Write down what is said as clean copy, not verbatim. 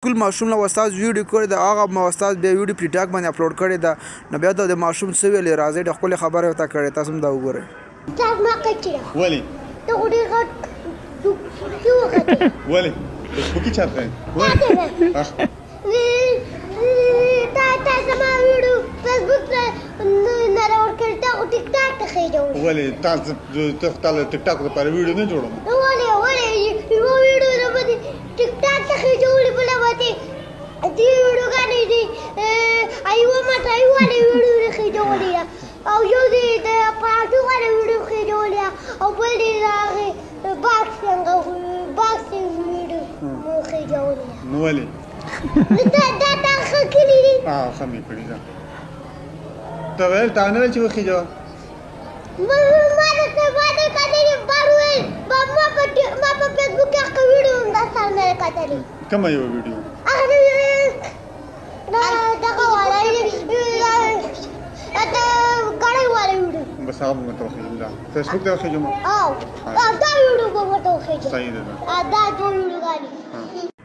کل ماشوم له استاد ویډیو کړی دا هغه استاد به ویډیو پری ټاک باندې اپلوډ کړی دا نو بیا د ماشوم څه ویلې راځي د خپل خبره وتا کړی تاسو هم دا وګورئ تاسو ما کړی ولی ته وړي غټ کیو غټ ولی سپوکی چاته تا زما ویډیو فیسبوک نه راوړل تا او ټیک ټاک ته خېجو ولی تاسو ته ټیک ټاک لپاره ویډیو نه جوړوم ولی یو ویډیو نه باندې ټیک ټاک ته خېجو بل وته دې ویډیو غانې دي ایو ما ته ایو له ویډیو نه خېجو او یو دې د پاتو غره ویډیو خېجو او بل دې راغی باکسینګ ویډیو خېجو نو ولی دا خکلی دي خمې کړی دا ته ویل تا نه چې وخېجو ما ته باندې کړي باروي ما په فیسبوک کې ویډیو دا څنګه کتلی کوم یو ویډیو دا غړي واره ویډیو بس هغه مو ته وخېجو دا فیسبوک ته وخېجو دا ویډیو به مو ته وخېجو صحیح ده دا ویډیو غالي